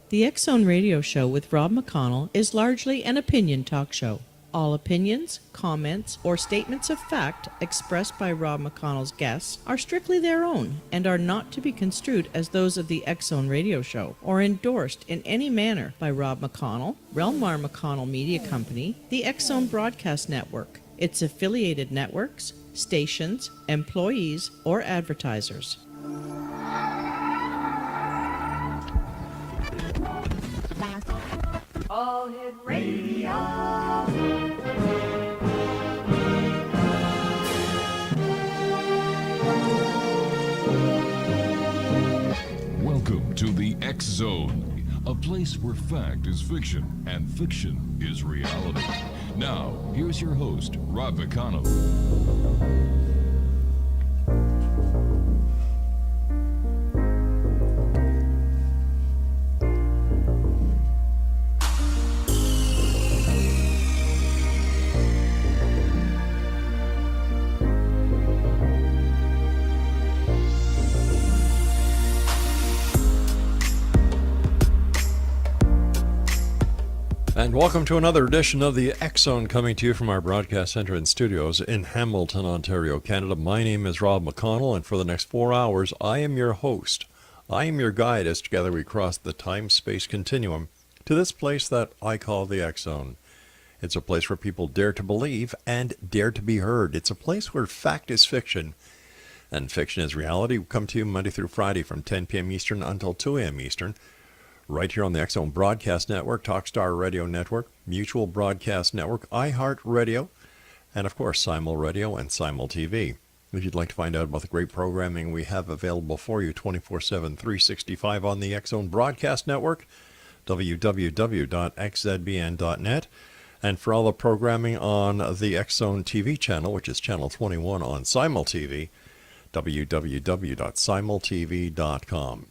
The X Zone Radio Show with Rob McConnell is largely an opinion talk show. All opinions, comments, or statements of fact expressed by Rob McConnell's guests are strictly their own and are not to be construed as those of the X Zone Radio Show or endorsed in any manner by Rob McConnell, Relmar McConnell Media Company, the X Zone Broadcast Network, its affiliated networks, stations, employees, or advertisers. All Hit Radio. Welcome to the X Zone, a place where fact is fiction and fiction is reality. Now, here's your host, Rob McConnell. And welcome to another edition of the X Zone, coming to you from our broadcast center and studios in Hamilton, Ontario, Canada. My name is Rob McConnell, and for the next 4 hours, I am your host. I am your guide as together we cross the time-space continuum to this place that I call the X Zone. It's a place where people dare to believe and dare to be heard. It's a place where fact is fiction and fiction is reality. We come to you Monday through Friday from 10 p.m. Eastern until 2 a.m. Eastern. Right here on the X Zone Broadcast Network, Talkstar Radio Network, Mutual Broadcast Network, iHeartRadio, and of course Simul Radio and Simul TV. If you'd like to find out about the great programming we have available for you 24/7, 365 on the X Zone Broadcast Network, www.xzbn.net, and for all the programming on the X Zone TV channel, which is channel 21 on Simul TV, www.simultv.com.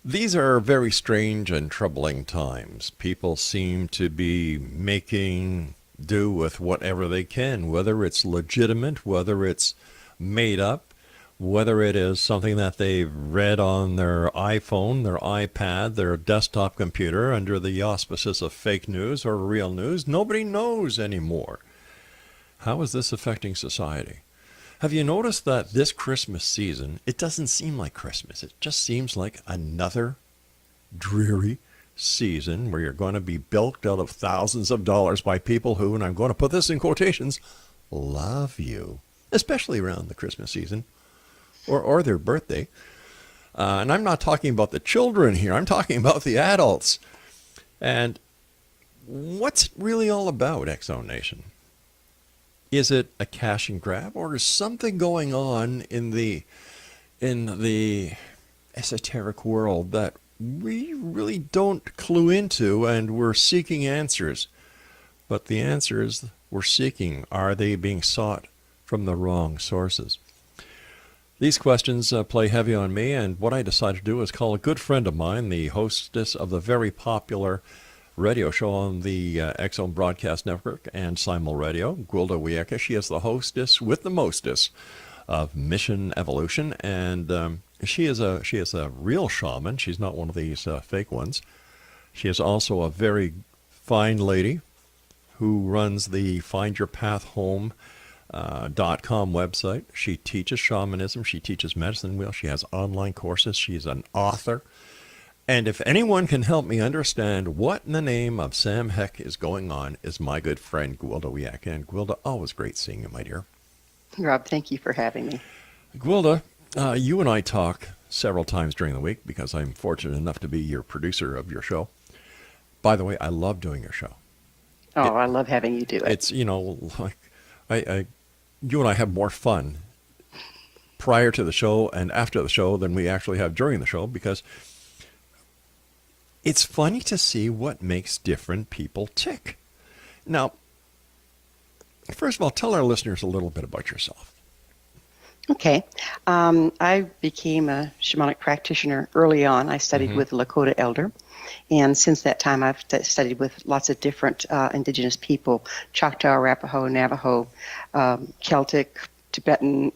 These are very strange and troubling times. People seem to be making do with whatever they can, whether it's legitimate, whether it's made up, whether it is something that they've read on their iPhone, their iPad, their desktop computer under the auspices of fake news or real news. Nobody knows anymore. How is this affecting society? Have you noticed that this Christmas season, it doesn't seem like Christmas. It just seems like another dreary season where you're going to be bilked out of thousands of dollars by people who, and I'm going to put this in quotations, love you, especially around the Christmas season or their birthday. And I'm not talking about the children here. I'm talking about the adults. And what's it really all about, X Zone Nation? Is it a cash and grab, or is something going on in the esoteric world that we really don't clue into, and we're seeking answers? But the answers we're seeking, are they being sought from the wrong sources? These questions play heavy on me, and what I decided to do is call a good friend of mine, the hostess of the very popular radio show on the X Zone Broadcast Network and Simul Radio, Gwilda Wiyaka. She is the hostess with the mostess of Mission Evolution, and she is a real shaman. She's not one of these fake ones. She is also a very fine lady who runs the FindYourPathHome.com website. She teaches shamanism. She teaches medicine wheel. She has online courses. She's an author. And if anyone can help me understand what in the name of Sam Heck is going on, is my good friend Gwilda Wiyaka. And Gwilda, always great seeing you, my dear. Rob, thank you for having me. Gwilda, you and I talk several times during the week because I'm fortunate enough to be your producer of your show. By the way, I love doing your show. Oh, I love having you do it. It's, you know, like you and I have more fun prior to the show and after the show than we actually have during the show, because it's funny to see what makes different people tick. Now, first of all, tell our listeners a little bit about yourself. Okay. I became a shamanic practitioner early on. I studied with Lakota elder. And since that time, I've studied with lots of different indigenous people, Choctaw, Arapaho, Navajo, Celtic, Tibetan.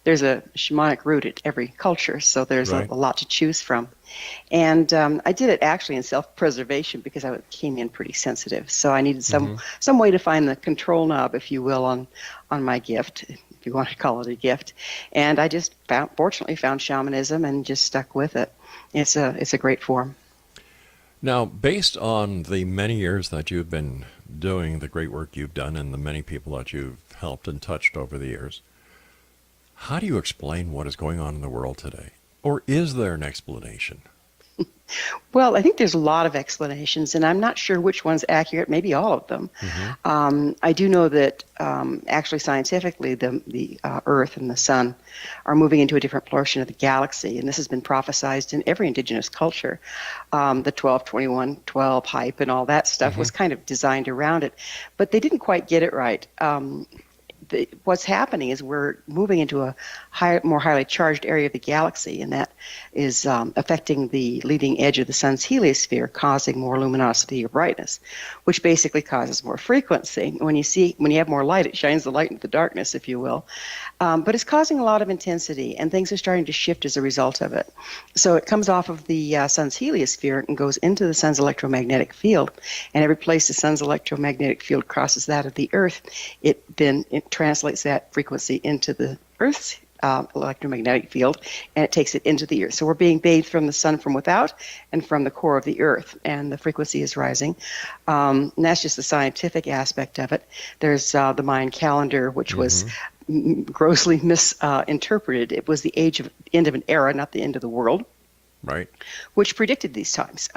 There's a shamanic root at every culture, so there's Right. a lot to choose from. And I did it actually in self-preservation because I came in pretty sensitive. So I needed some way to find the control knob, if you will, on my gift, if you want to call it a gift. And I just fortunately found shamanism and just stuck with it. It's a great form. Now, based on the many years that you've been doing the great work you've done and the many people that you've helped and touched over the years, how do you explain what is going on in the world today? Or is there an explanation? Well, I think there's a lot of explanations, and I'm not sure which one's accurate, maybe all of them. I do know that actually scientifically the Earth and the Sun are moving into a different portion of the galaxy, and this has been prophesized in every indigenous culture. The 12-21-12 hype and all that stuff was kind of designed around it, but they didn't quite get it right. What's happening is we're moving into a more highly charged area of the galaxy, and that is affecting the leading edge of the sun's heliosphere, causing more luminosity or brightness, which basically causes more frequency. When you have more light, it shines the light into the darkness, if you will. But it's causing a lot of intensity, and things are starting to shift as a result of it. So it comes off of the sun's heliosphere and goes into the sun's electromagnetic field, and every place the sun's electromagnetic field crosses that of the Earth, it translates that frequency into the Earth's electromagnetic field, and it takes it into the Earth. So we're being bathed from the sun from without and from the core of the Earth, and the frequency is rising. And that's just the scientific aspect of it. There's the Mayan calendar, which was grossly misinterpreted. It was the end of an era, not the end of the world. Right. Which predicted these times,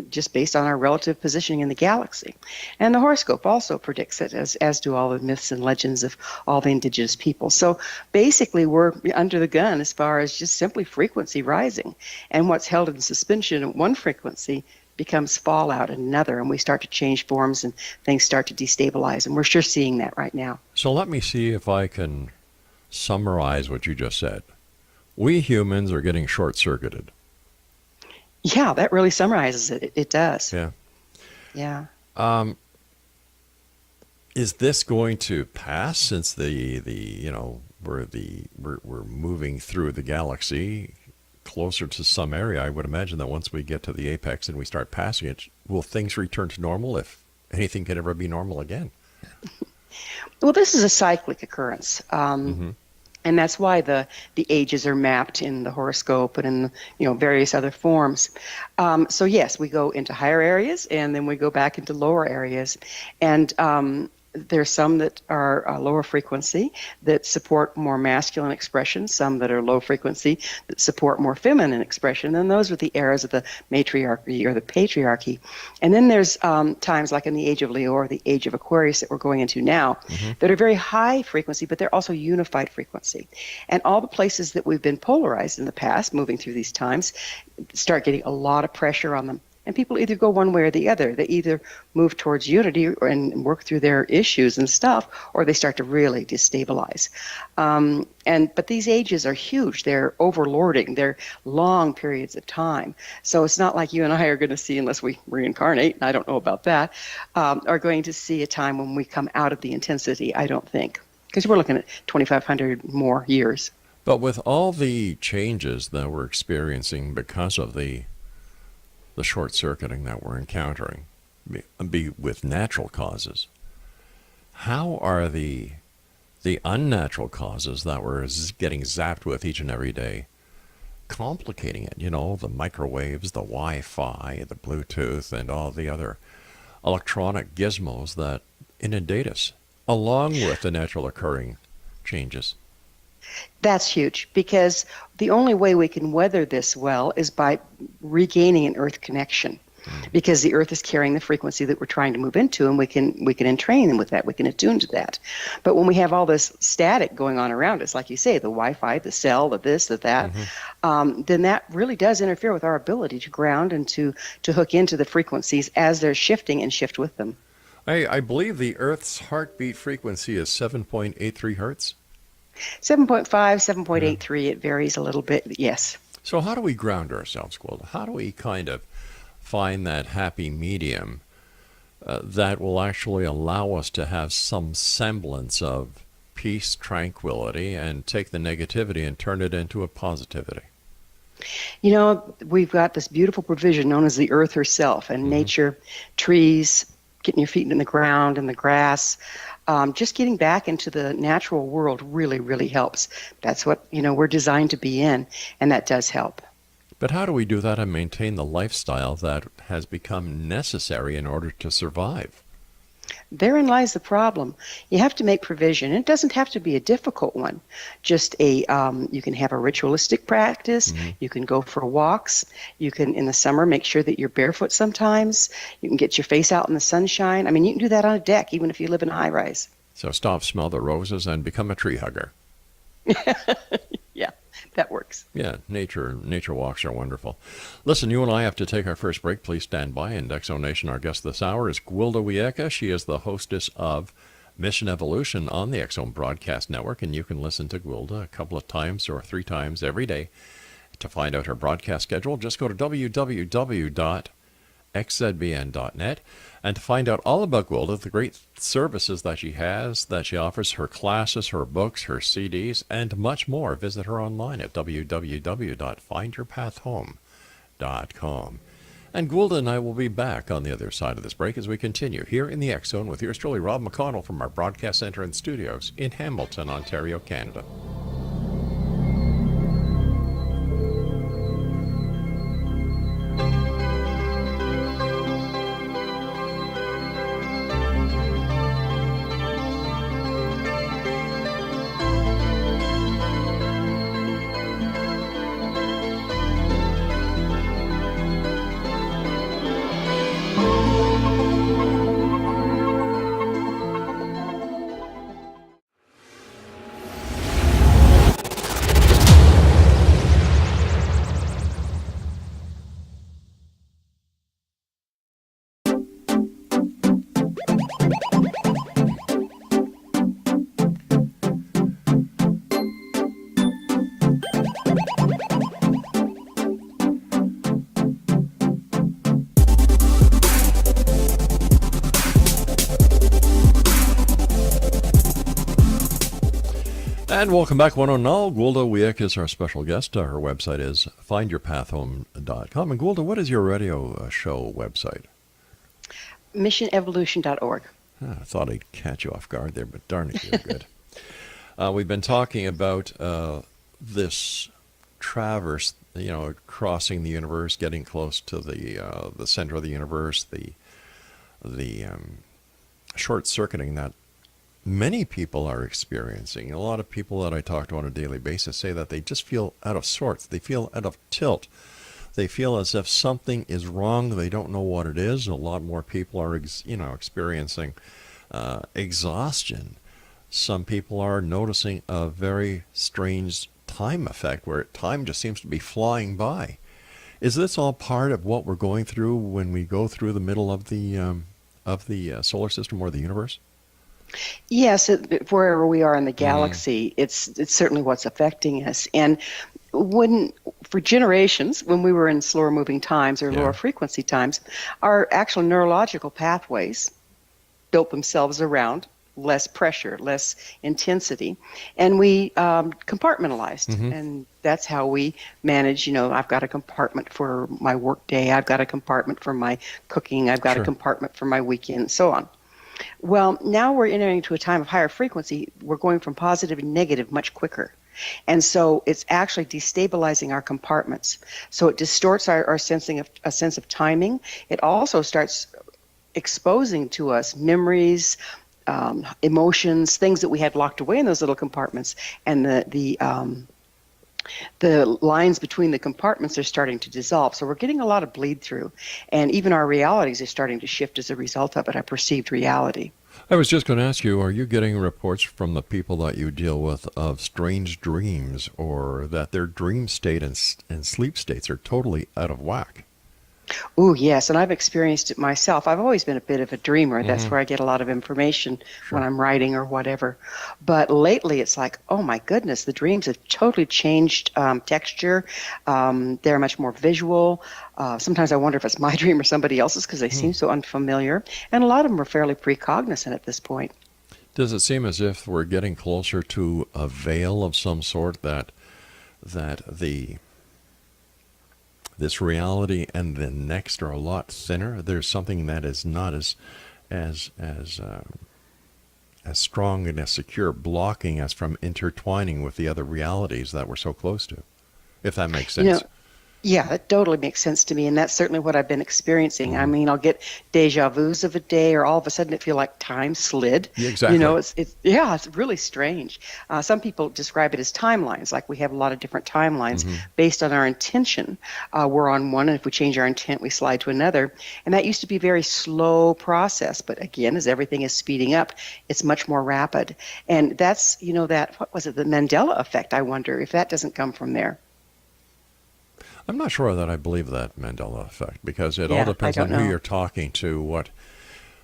just based on our relative positioning in the galaxy. And the horoscope also predicts it, as do all the myths and legends of all the indigenous people. So basically, we're under the gun as far as just simply frequency rising. And what's held in suspension at one frequency becomes fallout at another, and we start to change forms and things start to destabilize. And we're sure seeing that right now. So let me see if I can summarize what you just said. We humans are getting short-circuited. Yeah, that really summarizes it. It does. Yeah. Yeah. Is this going to pass since we're moving through the galaxy closer to some area? I would imagine that once we get to the apex and we start passing it, will things return to normal, if anything can ever be normal again? Well, this is a cyclic occurrence. And that's why the ages are mapped in the horoscope and in various other forms. So yes, we go into higher areas and then we go back into lower areas. And there's some that are lower frequency that support more masculine expression, some that are low frequency that support more feminine expression. And those are the eras of the matriarchy or the patriarchy. And then there's times like in the age of Leo or the age of Aquarius that we're going into now that are very high frequency, but they're also unified frequency. And all the places that we've been polarized in the past, moving through these times, start getting a lot of pressure on them. And people either go one way or the other. They either move towards unity and work through their issues and stuff, or they start to really destabilize. But these ages are huge. They're overlording. They're long periods of time. So it's not like you and I are going to see, unless we reincarnate, and I don't know about that, are going to see a time when we come out of the intensity, I don't think. Because we're looking at 2,500 more years. But with all the changes that we're experiencing because of the short-circuiting that we're encountering, be with natural causes, how are the unnatural causes that we're getting zapped with each and every day complicating it? The microwaves, the Wi-Fi, the Bluetooth, and all the other electronic gizmos that inundate us, along with the natural occurring changes. That's huge, because the only way we can weather this well is by regaining an Earth connection, because the Earth is carrying the frequency that we're trying to move into, and we can entrain them with that. We can attune to that. But when we have all this static going on around us, like you say, the Wi-Fi, the cell, the this, the that, then that really does interfere with our ability to ground and to hook into the frequencies as they're shifting and shift with them. I believe the Earth's heartbeat frequency is 7.83 hertz. 7.5, 7.83, it varies a little bit, yes. So how do we ground ourselves, Gwilda? How do we kind of find that happy medium that will actually allow us to have some semblance of peace, tranquility, and take the negativity and turn it into a positivity. You know, we've got this beautiful provision known as the earth herself and nature, trees, getting your feet in the ground and the grass. Just getting back into the natural world really, really helps. That's what, we're designed to be in, and that does help. But how do we do that and maintain the lifestyle that has become necessary in order to survive? Therein lies the problem. You have to make provision. It doesn't have to be a difficult one. Just you can have a ritualistic practice. You can go for walks. You can, in the summer, make sure that you're barefoot sometimes. You can get your face out in the sunshine. I mean, you can do that on a deck, even if you live in a high rise. So stop, smell the roses, and become a tree hugger. Yeah, that works. Yeah, nature walks are wonderful. Listen, you and I have to take our first break. Please stand by. In X Zone Nation, our guest this hour is Gwilda Wiyaka. She is the hostess of Mission Evolution on the X Zone Broadcast Network, and you can listen to Gwilda a couple of times or 3 times every day. To find out her broadcast schedule, just go to www.xzbn.net. And to find out all about Gwilda, the great services that she has, that she offers, her classes, her books, her CDs, and much more, visit her online at www.findyourpathhome.com. And Gwilda and I will be back on the other side of this break as we continue here in the X Zone with yours truly, Rob McConnell, from our broadcast center and studios in Hamilton, Ontario, Canada. And welcome back, one and all. Gwilda Wiyaka is our special guest. Her website is findyourpathhome.com. And Gwilda, what is your radio show website? Missionevolution.org. I thought I'd catch you off guard there, but darn it, you're good. We've been talking about this traverse, crossing the universe, getting close to the center of the universe, the short-circuiting that many people are experiencing. A lot of people that I talk to on a daily basis say that they just feel out of sorts. They feel out of tilt. They feel as if something is wrong. They don't know what it is. A lot more people are, experiencing exhaustion. Some people are noticing a very strange time effect where time just seems to be flying by. Is this all part of what we're going through when we go through the middle of the solar system or the universe? Yes, wherever we are in the galaxy, it's certainly what's affecting us. And for generations, when we were in slower moving times or lower frequency times, our actual neurological pathways built themselves around less pressure, less intensity, and we compartmentalized. And that's how we manage, I've got a compartment for my work day, I've got a compartment for my cooking, I've got a compartment for my weekend, and so on. Well, now we're entering into a time of higher frequency. We're going from positive to negative much quicker. And so it's actually destabilizing our compartments. So it distorts our sensing of a sense of timing. It also starts exposing to us memories, emotions, things that we had locked away in those little compartments. And the lines between the compartments are starting to dissolve. So we're getting a lot of bleed through. And even our realities are starting to shift as a result of it, our perceived reality. I was just going to ask you, are you getting reports from the people that you deal with of strange dreams, or that their dream state and sleep states are totally out of whack? Oh, yes, and I've experienced it myself. I've always been a bit of a dreamer. That's where I get a lot of information when I'm writing or whatever. But lately, it's like, oh my goodness, the dreams have totally changed texture. They're much more visual. Sometimes I wonder if it's my dream or somebody else's because they seem so unfamiliar. And a lot of them are fairly precognizant at this point. Does it seem as if we're getting closer to a veil of some sort that this reality and the next are a lot thinner? There's something that is not as strong and as secure, blocking us from intertwining with the other realities that we're so close to, if that makes sense. You know, yeah, that totally makes sense to me, and that's certainly what I've been experiencing. I mean, I'll get deja vus of a day, or all of a sudden it feel like time slid. Yeah, exactly. You know, it's really strange. Some people describe it as timelines, like we have a lot of different timelines based on our intention. We're on one, and if we change our intent, we slide to another. And that used to be a very slow process, but again, as everything is speeding up, it's much more rapid. And that's, what was it, the Mandela effect? I wonder if that doesn't come from there. I'm not sure that I believe that Mandela effect, because it all depends on who you're talking to, what,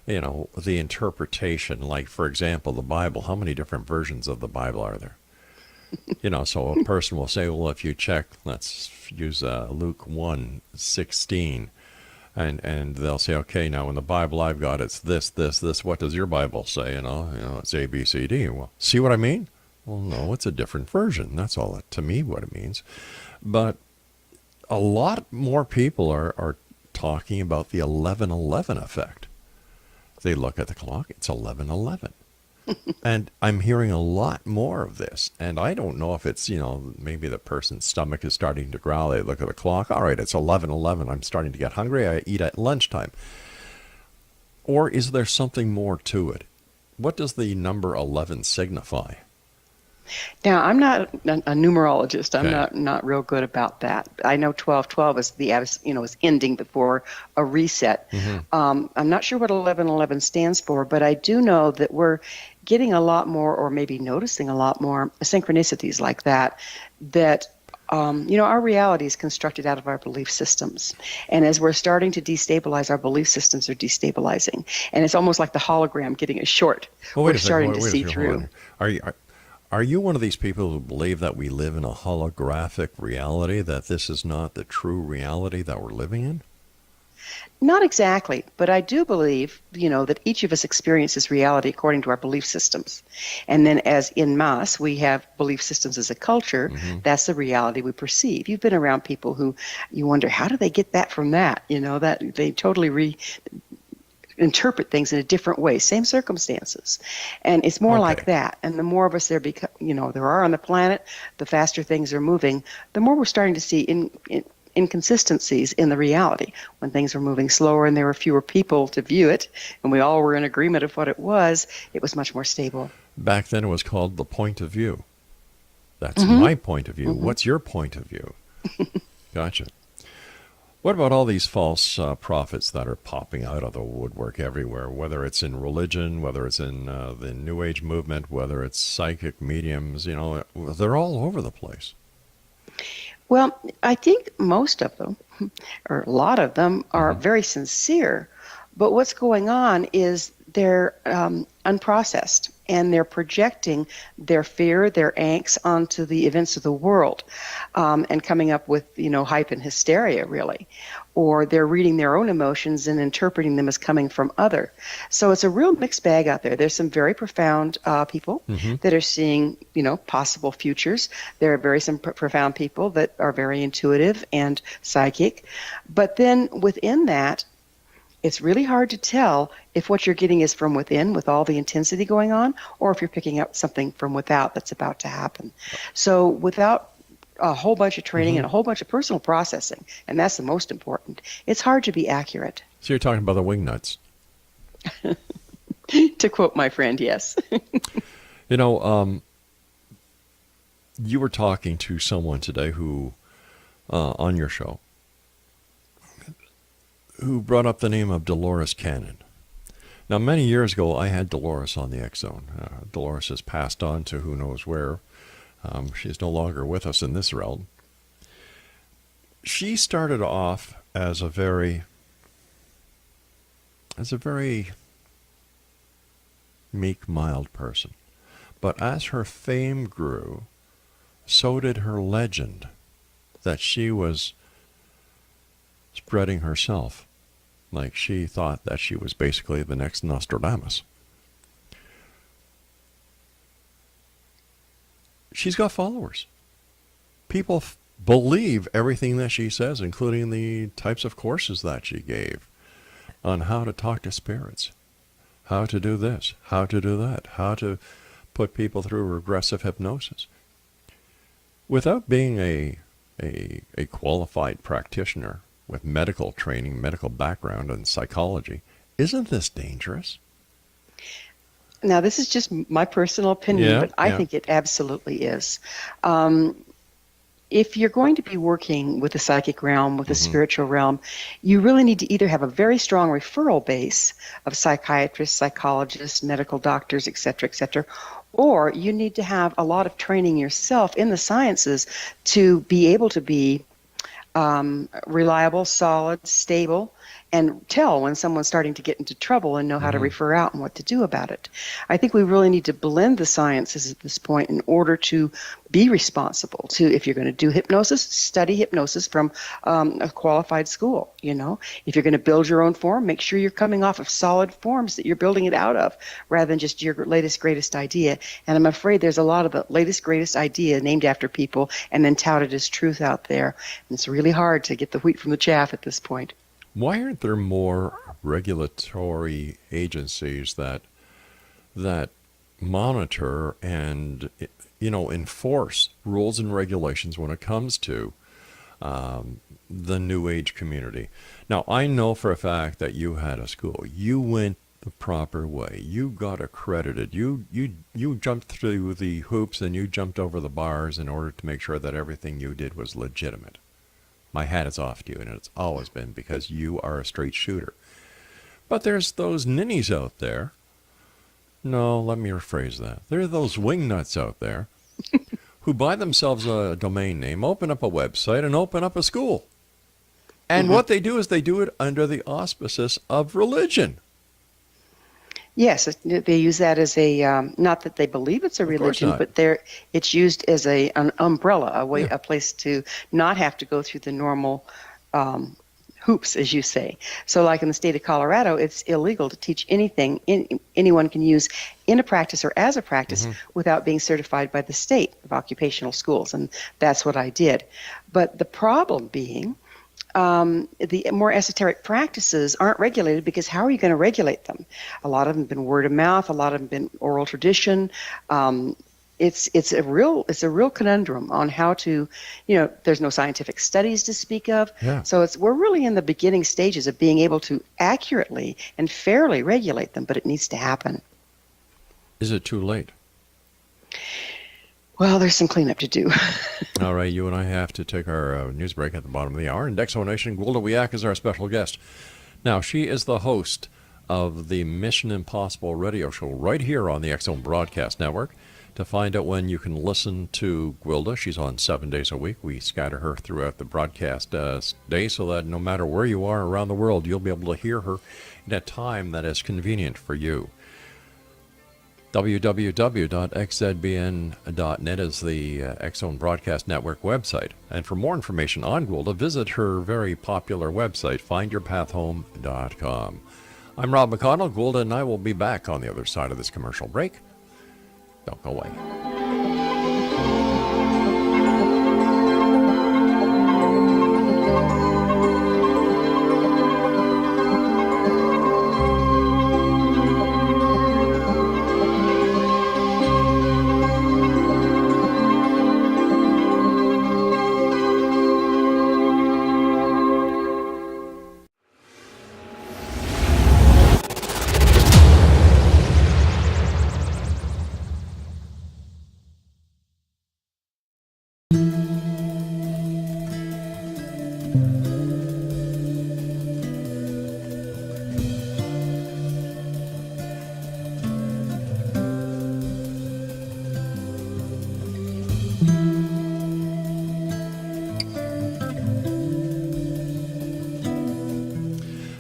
the interpretation. Like, for example, the Bible, how many different versions of the Bible are there? So a person will say, well, if you check, let's use Luke 1:16, and they'll say, okay, now in the Bible I've got, it's this, what does your Bible say? It's A, B, C, D. Well, see what I mean? Well, no, it's a different version. That's all to me what it means. But a lot more people are talking about the 11:11 effect. They look at the clock, it's 11:11. And I'm hearing a lot more of this. And I don't know if it's, maybe the person's stomach is starting to growl. They look at the clock, all right, it's 11:11. I'm starting to get hungry. I eat at lunchtime. Or is there something more to it? What does the number 11 signify? Now, I'm not a numerologist. I'm not real good about that. I know 12:12 is ending before a reset. I'm not sure what 11:11 stands for, but I do know that we're getting a lot more, or maybe noticing a lot more synchronicities like that. Our reality is constructed out of our belief systems. And as we're starting to destabilize, our belief systems are destabilizing. And it's almost like the hologram getting a short. Well, we're starting to see through. Are you one of these people who believe that we live in a holographic reality, that this is not the true reality that we're living in? Not exactly, but I do believe, that each of us experiences reality according to our belief systems. And then as in mass, we have belief systems as a culture. That's the reality we perceive. You've been around people who you wonder, how do they get that from that? That they totally interpret things in a different way, same circumstances. And it's more like that. And the more of us there are on the planet, the faster things are moving, the more we're starting to see inconsistencies in the reality. When things were moving slower and there were fewer people to view it, and we all were in agreement of what it was much more stable. Back then it was called the point of view. That's my point of view. What's your point of view? Gotcha. What about all these false prophets that are popping out of the woodwork everywhere, whether it's in religion, whether it's in the New Age movement, whether it's psychic mediums, they're all over the place. Well, I think most of them, or a lot of them, are very sincere. But what's going on is they're unprocessed, and they're projecting their fear, their angst onto the events of the world, and coming up with, hype and hysteria, really. Or they're reading their own emotions and interpreting them as coming from other. So it's a real mixed bag out there. There's some very profound people that are seeing, possible futures. There are some profound people that are very intuitive and psychic. But then within that, it's really hard to tell if what you're getting is from within with all the intensity going on, or if you're picking up something from without that's about to happen. So without a whole bunch of training and a whole bunch of personal processing, and that's the most important, it's hard to be accurate. So you're talking about the wing nuts. To quote my friend, yes. You were talking to someone today who, on your show, who brought up the name of Dolores Cannon. Now, many years ago, I had Dolores on the X Zone. Dolores has passed on to who knows where. She's no longer with us in this realm. She started off as a very meek, mild person. But as her fame grew, so did her legend that she was spreading herself. Like she thought that she was basically the next Nostradamus. She's got followers. People believe everything that she says, including the types of courses that she gave on how to talk to spirits, how to do this, how to do that, how to put people through regressive hypnosis. Without being a qualified practitioner with medical training, medical background, and psychology, isn't this dangerous? Now, this is just my personal opinion, but I think it absolutely is. If you're going to be working with the psychic realm, with the spiritual realm, you really need to either have a very strong referral base of psychiatrists, psychologists, medical doctors, et cetera, or you need to have a lot of training yourself in the sciences to be able to be reliable, solid, stable, and tell when someone's starting to get into trouble and know how to refer out and what to do about it. I think we really need to blend the sciences at this point in order to be responsible to, if you're going to do hypnosis, study hypnosis from a qualified school. You know, if you're going to build your own form, make sure you're coming off of solid forms that you're building it out of, rather than just your latest, greatest idea. And I'm afraid there's a lot of the latest, greatest idea named after people and then touted as truth out there. And it's really hard to get the wheat from the chaff at this point. Why aren't there more regulatory agencies that monitor and enforce rules and regulations when it comes to the New Age community? Now, I know for a fact that you had a school. You went the proper way. You got accredited. You jumped through the hoops and you jumped over the bars in order to make sure that everything you did was legitimate. My hat is off to you, and it's always been, because you are a straight shooter. But there's those ninnies out there. No, let me rephrase that. There are those wingnuts out there who buy themselves a domain name, open up a website, and open up a school. And what they do is they do it under the auspices of religion. Yes, they use that as a, not that they believe it's a religion, but it's used as an umbrella, a place to not have to go through the normal hoops, as you say. So like in the state of Colorado, it's illegal to teach anything anyone can use in a practice or as a practice without being certified by the state of occupational schools. And that's what I did. But the problem being, the more esoteric practices aren't regulated, because how are you going to regulate them? A lot of them have been word of mouth. A lot of them have been oral tradition. It's a real conundrum on how to, there's no scientific studies to speak of. Yeah. So we're really in the beginning stages of being able to accurately and fairly regulate them, but it needs to happen. Is it too late? Well, there's some cleanup to do. All right, you and I have to take our news break at the bottom of the hour. And Exo Nation, Gwilda Wiyaka is our special guest. Now, she is the host of the Mission Impossible radio show right here on the X Zone Broadcast Network. To find out when you can listen to Gwilda, she's on 7 days a week. We scatter her throughout the broadcast day so that no matter where you are around the world, you'll be able to hear her in a time that is convenient for you. www.xzbn.net is the X Zone Broadcast Network website. And for more information on Gwilda, visit her very popular website, findyourpathhome.com. I'm Rob McConnell. Gwilda and I will be back on the other side of this commercial break. Don't go away.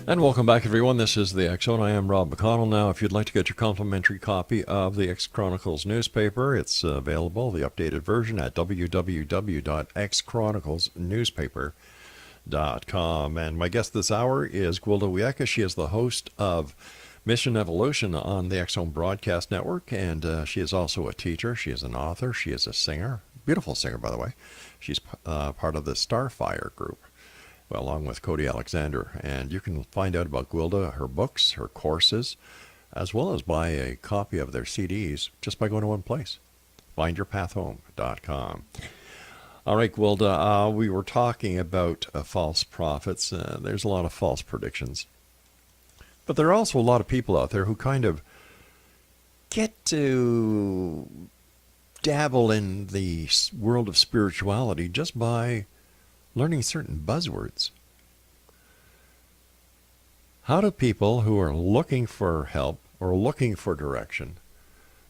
And welcome back, everyone. This is the X Zone. I am Rob McConnell. Now, if you'd like to get your complimentary copy of the X Chronicles newspaper, it's available, the updated version, at www.xchroniclesnewspaper.com. And my guest this hour is Gwilda Wiyaka. She is the host of Mission Evolution on the X Zone Broadcast Network, and she is also a teacher. She is an author. She is a singer. Beautiful singer, by the way. She's part of the Starfire group, well, along with Cody Alexander. And you can find out about Gwilda, her books, her courses, as well as buy a copy of their CDs just by going to one place, findyourpathhome.com. All right, Gwilda, we were talking about false prophets. There's a lot of false predictions. But there are also a lot of people out there who kind of get to dabble in the world of spirituality just by learning certain buzzwords. How do people who are looking for help or looking for direction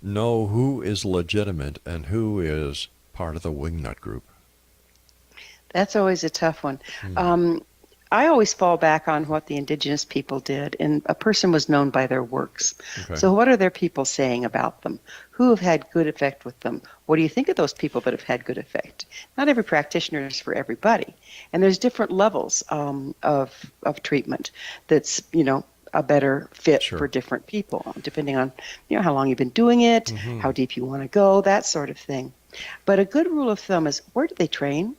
know who is legitimate and who is part of the wingnut group? That's always a tough one. I always fall back on what the indigenous people did, and a person was known by their works. Okay. So what are their people saying about them? Who have had good effect with them? What do you think of those people that have had good effect? Not every practitioner is for everybody, and there's different levels of treatment that's, a better fit Sure. for different people, depending on, how long you've been doing it, how deep you want to go, that sort of thing. But a good rule of thumb is, where do they train?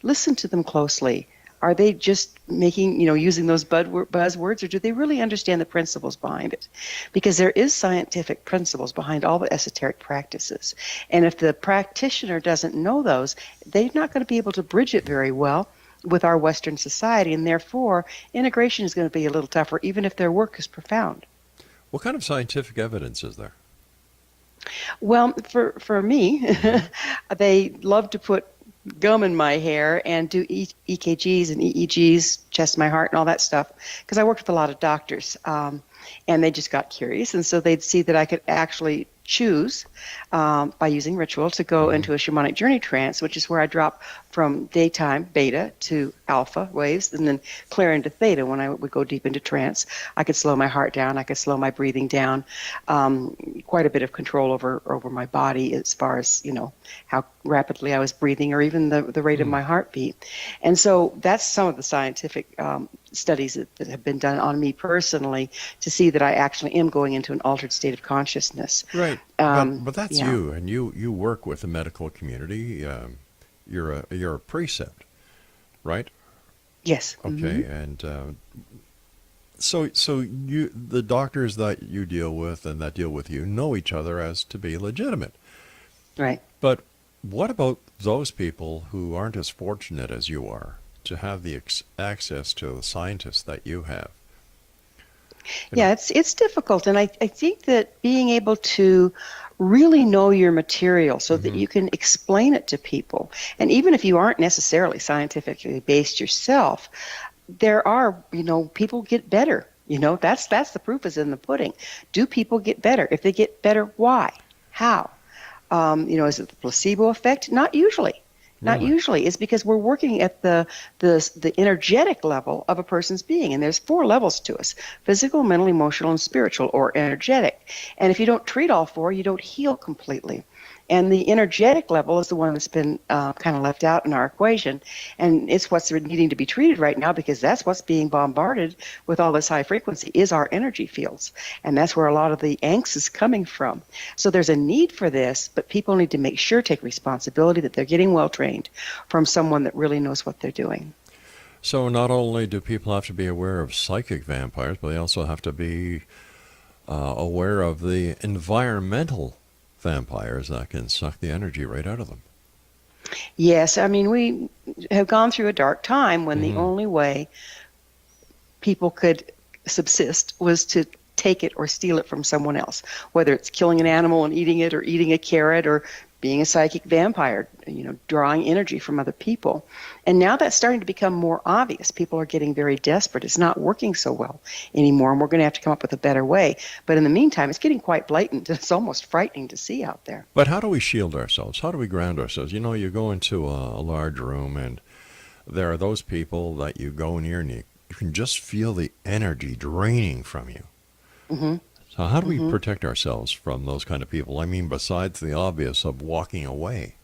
Listen to them closely. Are they just making, using those buzzwords, or do they really understand the principles behind it? Because there is scientific principles behind all the esoteric practices. And if the practitioner doesn't know those, they're not going to be able to bridge it very well with our Western society, and therefore integration is going to be a little tougher, even if their work is profound. What kind of scientific evidence is there? Well, for me, they love to put gum in my hair and do EKGs and EEGs, chest my heart and all that stuff, because I worked with a lot of doctors, and they just got curious, and so they'd see that I could actually choose by using ritual to go into a shamanic journey trance, which is where I drop from daytime beta to alpha waves and then clear into theta. When I would go deep into trance, I could slow my heart down, I could slow my breathing down, quite a bit of control over my body as far as, how rapidly I was breathing, or even the rate of my heartbeat. And so that's some of the scientific studies that have been done on me personally to see that I actually am going into an altered state of consciousness. Right. But that's yeah. you, and you work with the medical community. You're a precept, right? Yes. Okay, and so you, the doctors that you deal with and that deal with you, know each other as to be legitimate. Right. But what about those people who aren't as fortunate as you are to have the access to the scientists that you have? Yeah, it's difficult, and I think that being able to really know your material so that you can explain it to people, and even if you aren't necessarily scientifically based yourself, there are, people get better. That's the proof is in the pudding. Do people get better? If they get better, why? How? Is it the placebo effect? Not usually. Not Really? usually. It's because we're working at the energetic level of a person's being, and there's 4 levels to us: physical, mental, emotional, and spiritual, or energetic. And if you don't treat all 4, you don't heal completely. And the energetic level is the one that's been kind of left out in our equation, and it's what's needing to be treated right now, because that's what's being bombarded with all this high frequency is our energy fields, and that's where a lot of the angst is coming from. So there's a need for this, but people need to make sure, take responsibility that they're getting well trained from someone that really knows what they're doing. So not only do people have to be aware of psychic vampires, but they also have to be aware of the environmental vampires that can suck the energy right out of them. Yes, I mean, we have gone through a dark time when the only way people could subsist was to take it or steal it from someone else, whether it's killing an animal and eating it, or eating a carrot, or being a psychic vampire, drawing energy from other people. And now that's starting to become more obvious. People are getting very desperate. It's not working so well anymore, and we're going to have to come up with a better way. But in the meantime, it's getting quite blatant. It's almost frightening to see out there. But how do we shield ourselves? How do we ground ourselves? You go into a large room, and there are those people that you go near and you can just feel the energy draining from you. Mm-hmm. So how do we protect ourselves from those kind of people? I mean, besides the obvious of walking away.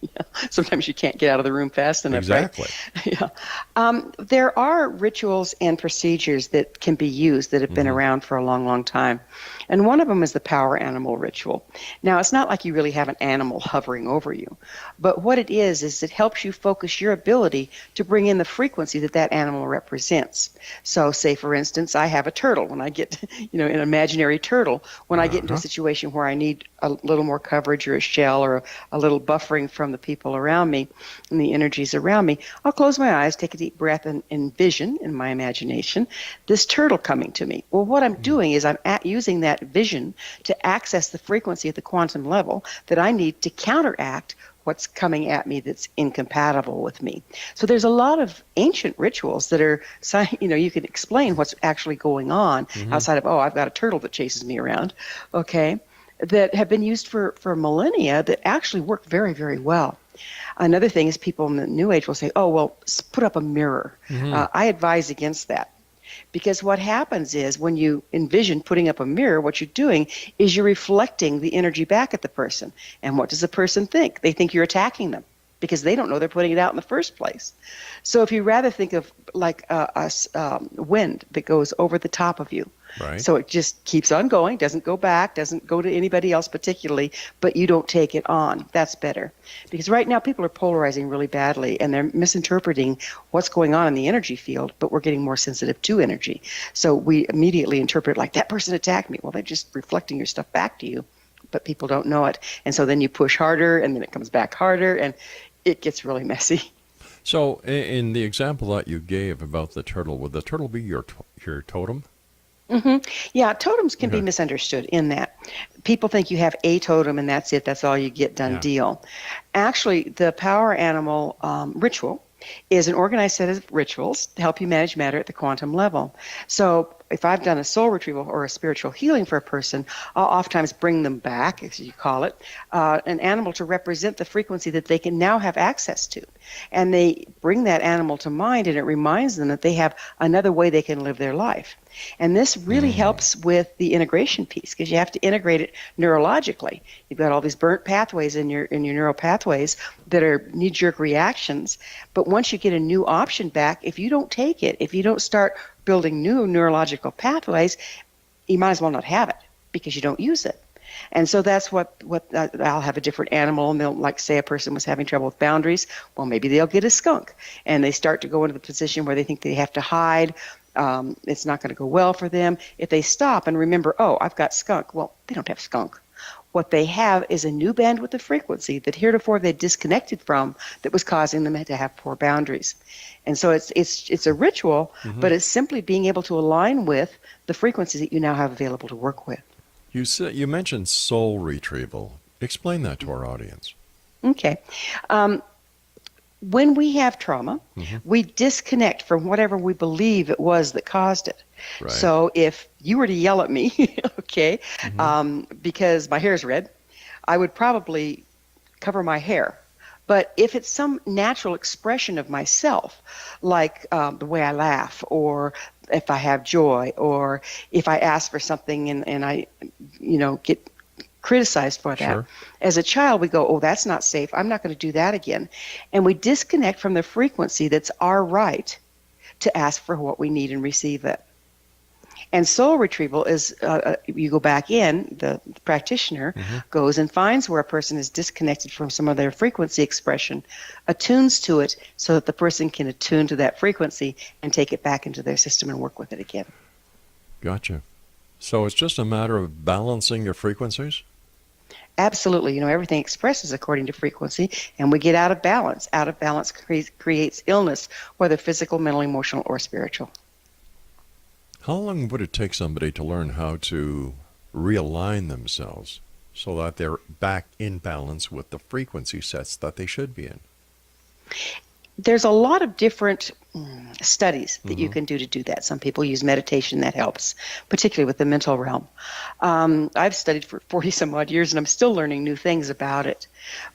Yeah. Sometimes you can't get out of the room fast enough, Exactly. right? Yeah. There are rituals and procedures that can be used that have been around for a long, long time. And one of them is the power animal ritual. Now, it's not like you really have an animal hovering over you, but what it is it helps you focus your ability to bring in the frequency that that animal represents. So, say, for instance, I have a turtle. When I get, an imaginary turtle, when I get into a situation where I need a little more coverage or a shell or a little buffering from the people around me and the energies around me, I'll close my eyes, take a deep breath, and envision in my imagination this turtle coming to me. Well, what I'm doing is I'm using that vision to access the frequency at the quantum level that I need to counteract what's coming at me that's incompatible with me. So there's a lot of ancient rituals that are, you can explain what's actually going on outside of, I've got a turtle that chases me around, okay, that have been used for millennia that actually work very, very well. Another thing is people in the New Age will say, put up a mirror. I advise against that. Because what happens is when you envision putting up a mirror, what you're doing is you're reflecting the energy back at the person. And what does the person think? They think you're attacking them because they don't know they're putting it out in the first place. So if you rather think of like a wind that goes over the top of you, right. So it just keeps on going, doesn't go back, doesn't go to anybody else particularly, but you don't take it on. That's better. Because right now people are polarizing really badly and they're misinterpreting what's going on in the energy field, but we're getting more sensitive to energy. So we immediately interpret like, that person attacked me. Well, they're just reflecting your stuff back to you, but people don't know it. And so then you push harder and then it comes back harder and it gets really messy. So in the example that you gave about the turtle, would the turtle be your totem? Yeah, totems can be misunderstood in that people think you have a totem and that's it, that's all you get, done deal. Actually, the power animal ritual is an organized set of rituals to help you manage matter at the quantum level. So if I've done a soul retrieval or a spiritual healing for a person, I'll oftentimes bring them back, as you call it, an animal to represent the frequency that they can now have access to. And they bring that animal to mind, and it reminds them that they have another way they can live their life. And this really helps with the integration piece, because you have to integrate it neurologically. You've got all these burnt pathways in your neural pathways that are knee-jerk reactions. But once you get a new option back, if you don't take it, if you don't start building new neurological pathways, you might as well not have it because you don't use it. And so that's what I'll have a different animal, and they'll, like, say a person was having trouble with boundaries. Well, maybe they'll get a skunk, and they start to go into the position where they think they have to hide. It's not going to go well for them. If they stop and remember, I've got skunk. Well, they don't have skunk. What they have is a new bandwidth of frequency that heretofore they disconnected from that was causing them to have poor boundaries. And so it's a ritual, but it's simply being able to align with the frequencies that you now have available to work with. You mentioned soul retrieval. Explain that to our audience. Okay. When we have trauma, we disconnect from whatever we believe it was that caused it. Right. So if you were to yell at me, okay, because my hair is red, I would probably cover my hair. But if it's some natural expression of myself, like the way I laugh, or if I have joy, or if I ask for something and I, get criticized for that. Sure. As a child, we go, that's not safe. I'm not going to do that again. And we disconnect from the frequency that's our right to ask for what we need and receive it. And soul retrieval is, you go back in, the practitioner goes and finds where a person is disconnected from some of their frequency expression, attunes to it so that the person can attune to that frequency and take it back into their system and work with it again. Gotcha. So it's just a matter of balancing your frequencies? Absolutely. Everything expresses according to frequency, and we get out of balance. Out of balance creates illness, whether physical, mental, emotional, or spiritual. How long would it take somebody to learn how to realign themselves so that they're back in balance with the frequency sets that they should be in? There's a lot of different studies that you can do to do that. Some people use meditation, that helps, particularly with the mental realm. I've studied for 40 some odd years and I'm still learning new things about it.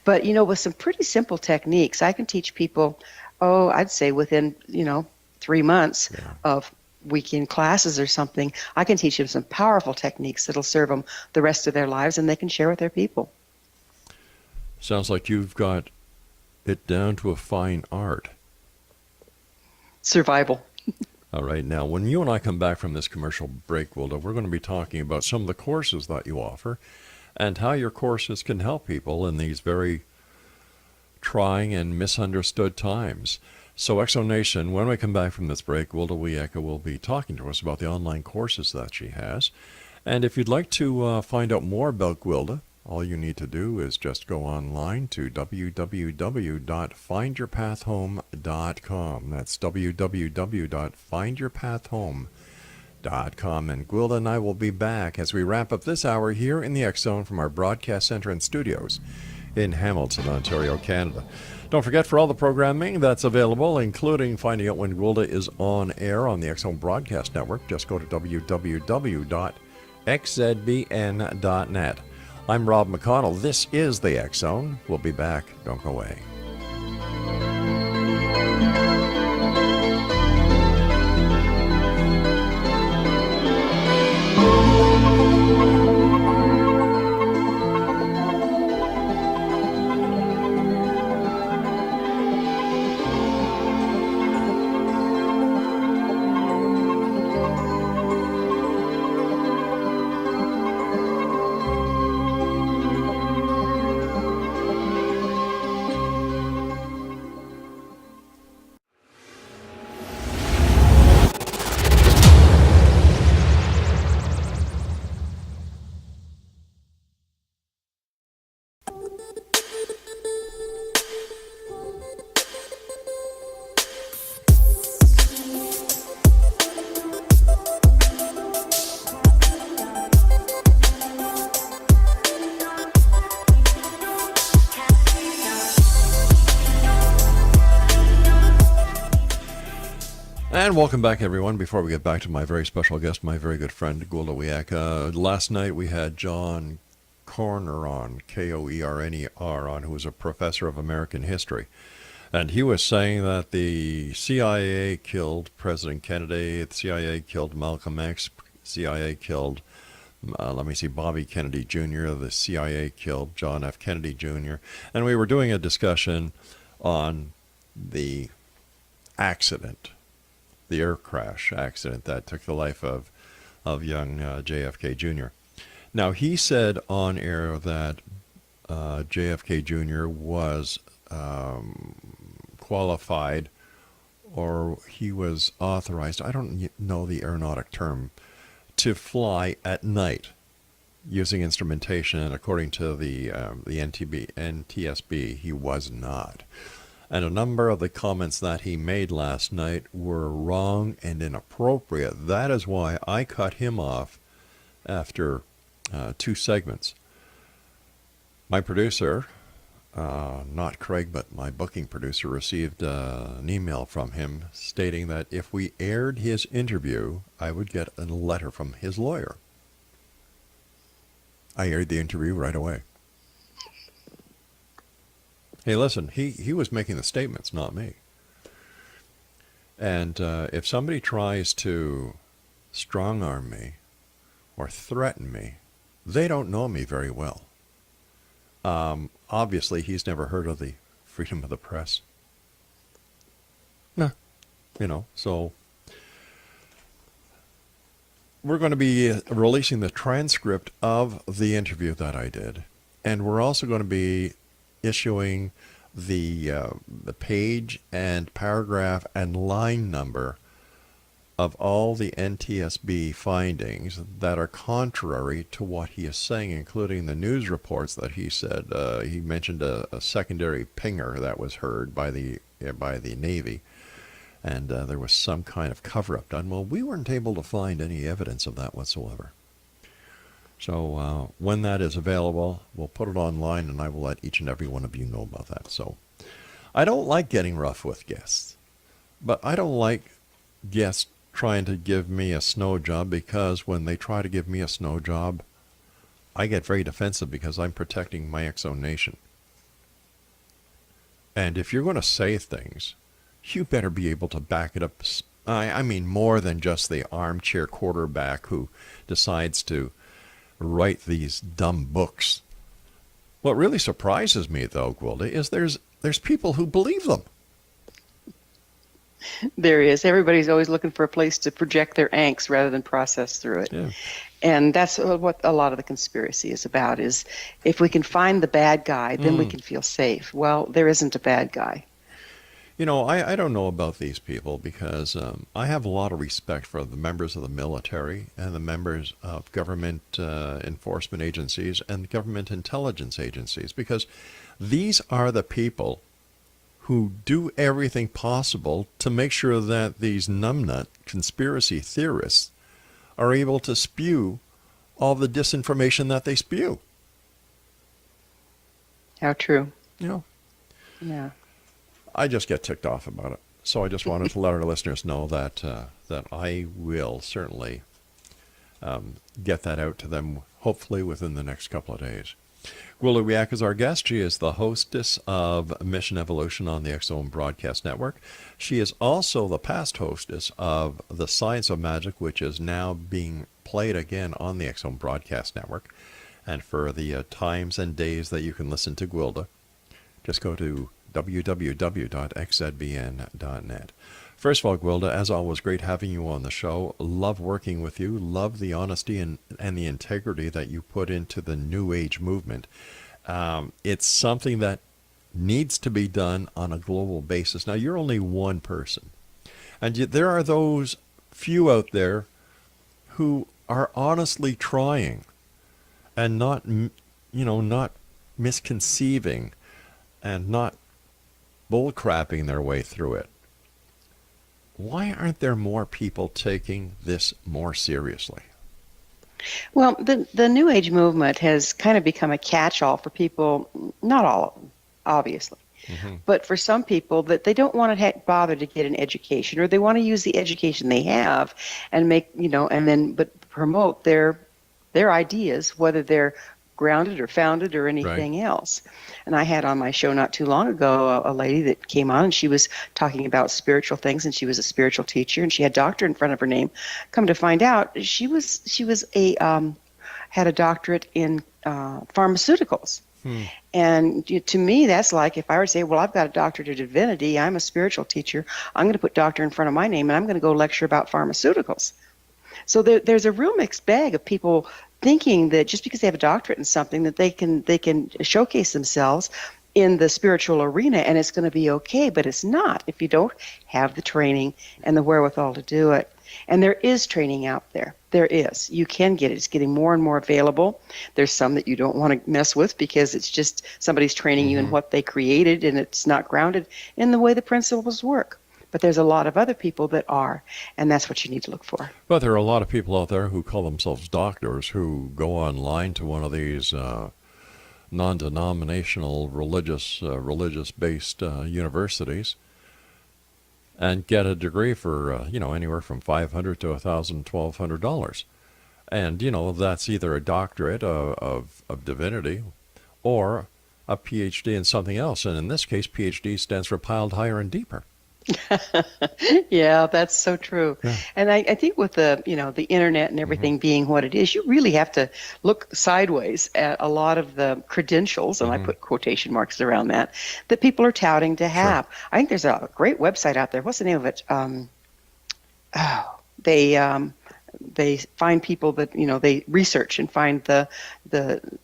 But, with some pretty simple techniques, I can teach people, I'd say within, 3 months of weekend classes or something, I can teach them some powerful techniques that'll serve them the rest of their lives, and they can share with their people. Sounds like you've got it down to a fine art. Survival. All right, now when you and I come back from this commercial break, Gwilda, we're going to be talking about some of the courses that you offer and how your courses can help people in these very trying and misunderstood times. So, Exonation, when we come back from this break, Gwilda Wiyaka will be talking to us about the online courses that she has. And if you'd like to find out more about Gwilda, all you need to do is just go online to www.findyourpathhome.com. That's www.findyourpathhome.com. And Gwilda and I will be back as we wrap up this hour here in the X Zone from our broadcast center and studios in Hamilton, Ontario, Canada. Don't forget, for all the programming that's available, including finding out when Gwilda is on air on the X Zone Broadcast Network, just go to www.xzbn.net. I'm Rob McConnell. This is the X Zone. We'll be back. Don't go away. And welcome back, everyone. Before we get back to my very special guest, my very good friend, Gwilda Wiyaka, last night we had John Koerner on, Koerner on, who was a professor of American history. And he was saying that the CIA killed President Kennedy, the CIA killed Malcolm X, CIA killed, Bobby Kennedy Jr., the CIA killed John F. Kennedy Jr. And we were doing a discussion on the accident, the air crash accident that took the life of young JFK Jr. Now, he said on air that JFK Jr. was qualified, or he was authorized, I don't know the aeronautic term, to fly at night using instrumentation, and according to the NTSB, he was not. And a number of the comments that he made last night were wrong and inappropriate. That is why I cut him off after 2 segments. My producer, not Craig, but my booking producer, received an email from him stating that if we aired his interview, I would get a letter from his lawyer. I aired the interview right away. Hey, listen, he was making the statements, not me. And if somebody tries to strong-arm me or threaten me, they don't know me very well. Obviously, he's never heard of the freedom of the press. No. So we're going to be releasing the transcript of the interview that I did. And we're also going to be issuing the page and paragraph and line number of all the NTSB findings that are contrary to what he is saying, including the news reports that he said. He mentioned a secondary pinger that was heard by the Navy, and there was some kind of cover-up done. Well, we weren't able to find any evidence of that whatsoever. So when that is available, we'll put it online, and I will let each and every one of you know about that. So I don't like getting rough with guests, but I don't like guests trying to give me a snow job, because when they try to give me a snow job, I get very defensive because I'm protecting my Exonation. And if you're going to say things, you better be able to back it up I mean more than just the armchair quarterback who decides to write these dumb books. What really surprises me, though, Gwilda, is there's people who believe them. There is. Everybody's always looking for a place to project their angst rather than process through it. Yeah. And that's what a lot of the conspiracy is about, is if we can find the bad guy, then we can feel safe. Well, there isn't a bad guy. You know, I don't know about these people because I have a lot of respect for the members of the military and the members of government enforcement agencies and government intelligence agencies, because these are the people who do everything possible to make sure that these numbnut conspiracy theorists are able to spew all the disinformation that they spew. How true. You know, Yeah. I just get ticked off about it. So I just wanted to let our listeners know that that I will certainly get that out to them, hopefully within the next couple of days. Gwilda Wiyaka is our guest. She is the hostess of Mission Evolution on the X-Zone Broadcast Network. She is also the past hostess of The Science of Magic, which is now being played again on the X-Zone Broadcast Network. And for the times and days that you can listen to Gwilda, just go to www.xzbn.net. First of all, Gwilda, as always, great having you on the show. Love working with you. Love the honesty and the integrity that you put into the New Age movement. It's something that needs to be done on a global basis. Now, you're only one person. And yet there are those few out there who are honestly trying and not misconceiving and not bullcrapping their way through it. Why aren't there more people taking this more seriously? Well, the New Age movement has kind of become a catch-all for people, not all of them, obviously, but for some people that they don't want to bother to get an education, or they want to use the education they have and but promote their ideas, whether they're grounded or founded or anything else. And I had on my show not too long ago a lady that came on, and she was talking about spiritual things, and she was a spiritual teacher, and she had doctor in front of her name. Come to find out, she had a doctorate in pharmaceuticals. And to me, that's like if I were to say, well, I've got a doctorate in divinity, I'm a spiritual teacher, I'm going to put doctor in front of my name, and I'm going to go lecture about pharmaceuticals. So there's a real mixed bag of people thinking that just because they have a doctorate in something that they can showcase themselves in the spiritual arena and it's going to be okay, but it's not if you don't have the training and the wherewithal to do it. And there is training out there. There is. You can get it. It's getting more and more available. There's some that you don't want to mess with because it's just somebody's training you in what they created and it's not grounded in the way the principles work. But there's a lot of other people that are, and that's what you need to look for. But there are a lot of people out there who call themselves doctors who go online to one of these non-denominational religious-based universities and get a degree for anywhere from $500 to $1,000, $1,200, and that's either a doctorate of divinity or a PhD in something else, and in this case, PhD stands for piled higher and deeper. Yeah, that's so true. Yeah. And I think with the internet and everything being what it is, you really have to look sideways at a lot of the credentials, and I put quotation marks around that people are touting to have. Sure. I think there's a great website out there. What's the name of it? They find people that they research and find the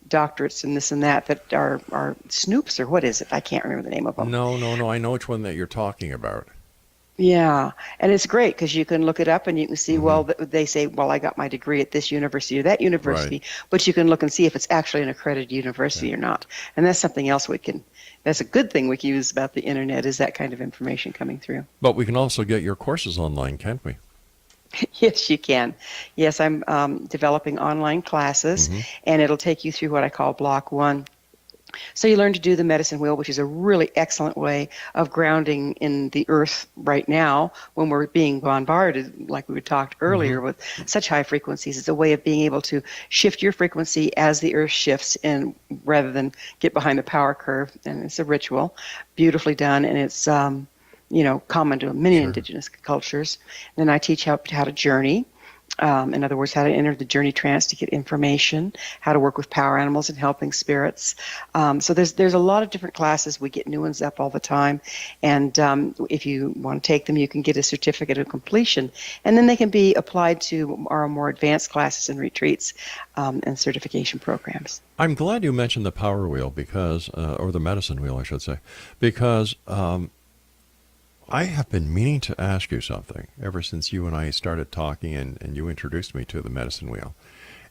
doctorates and this and that are snoops, or what is it? I can't remember the name of them. No. I know which one that you're talking about. Yeah, and it's great because you can look it up and you can see, well, they say, well, I got my degree at this university or that university, but you can look and see if it's actually an accredited university or not. And that's something else that's a good thing we can use about the internet, is that kind of information coming through. But we can also get your courses online, can't we? Yes, you can. Yes, I'm developing online classes, and it'll take you through what I call Block 1. So you learn to do the medicine wheel, which is a really excellent way of grounding in the earth right now when we're being bombarded, like we talked earlier, with such high frequencies. It's a way of being able to shift your frequency as the earth shifts, and rather than get behind the power curve. And it's a ritual, beautifully done, and it's common to many Sure. indigenous cultures. Then I teach how to journey. In other words, how to enter the journey trance to get information, how to work with power animals and helping spirits. So there's a lot of different classes. We get new ones up all the time. And if you want to take them, you can get a certificate of completion. And then they can be applied to our more advanced classes and retreats and certification programs. I'm glad you mentioned the power wheel because, or the medicine wheel, I should say, because I have been meaning to ask you something ever since you and I started talking and you introduced me to the medicine wheel.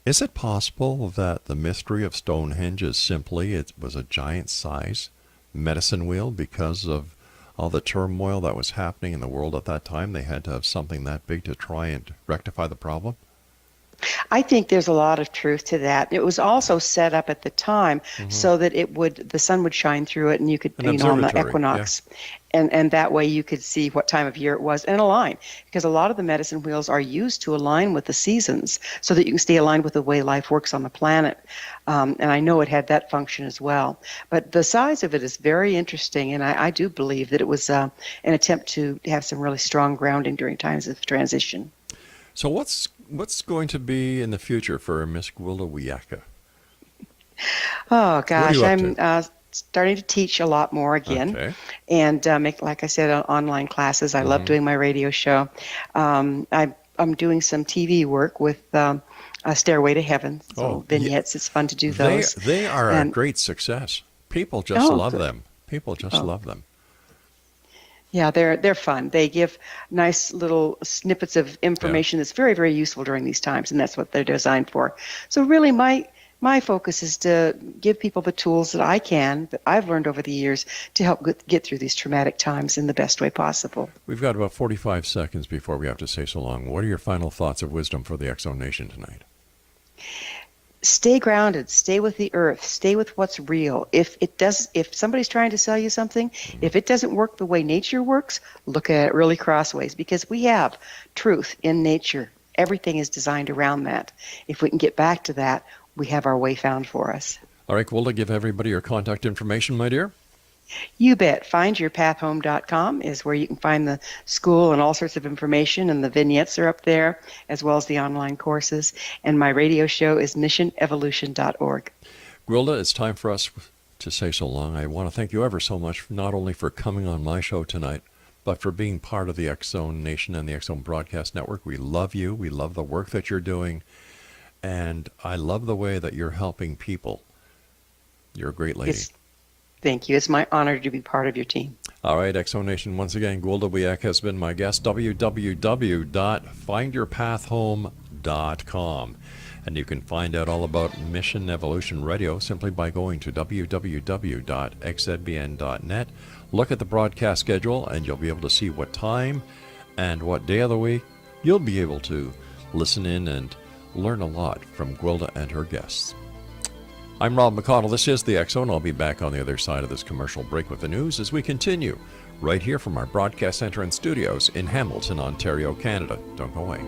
Is it possible that the mystery of Stonehenge is simply it was a giant size medicine wheel because of all the turmoil that was happening in the world at that time? They had to have something that big to try and rectify the problem? I think there's a lot of truth to that. It was also set up at the time so that the sun would shine through it, and you could, An on the observatory, equinox, and that way you could see what time of year it was and align. Because a lot of the medicine wheels are used to align with the seasons, so that you can stay aligned with the way life works on the planet. And I know it had that function as well. But the size of it is very interesting, and I do believe that it was an attempt to have some really strong grounding during times of transition. So what's going to be in the future for Miss Gwilda Wiyaka? Oh gosh, What are I'm you up starting to teach a lot more again, Okay. and make, like I said, online classes. I love doing my radio show. I'm doing some TV work with a Stairway to Heaven. So Oh, vignettes. It's fun to do They those. they are a And- great success. People just Oh, love good. them. People just love them. Yeah, they're fun. They give nice little snippets of information that's very, very useful during these times, and that's what they're designed for. So really, my focus is to give people the tools that I've learned over the years to help get through these traumatic times in the best way possible. We've got about 45 seconds before we have to say so long. What are your final thoughts of wisdom for the Exo Nation tonight? Stay grounded, stay with the earth, stay with what's real. If somebody's trying to sell you something, if it doesn't work the way nature works, look at it really crossways, because we have truth in nature. Everything is designed around that. If we can get back to that, we have our way found for us. All right, Gwilda, give everybody your contact information, my dear. You bet. FindYourPathHome.com is where you can find the school and all sorts of information, and the vignettes are up there, as well as the online courses. And my radio show is missionevolution.org. Gwilda, it's time for us to say so long. I want to thank you ever so much, not only for coming on my show tonight, but for being part of the X-Zone Nation and the X-Zone Broadcast Network. We love you. We love the work that you're doing. And I love the way that you're helping people. You're a great lady. Thank you. It's my honor to be part of your team. All right, Exo Nation, once again, Gwilda Wiyaka has been my guest, www.findyourpathhome.com. And you can find out all about Mission Evolution Radio simply by going to www.xzbn.net. Look at the broadcast schedule, and you'll be able to see what time and what day of the week. You'll be able to listen in and learn a lot from Gwilda and her guests. I'm Rob McConnell. This is the X-Zone. I'll be back on the other side of this commercial break with the news as we continue right here from our broadcast center and studios in Hamilton, Ontario, Canada. Don't go away.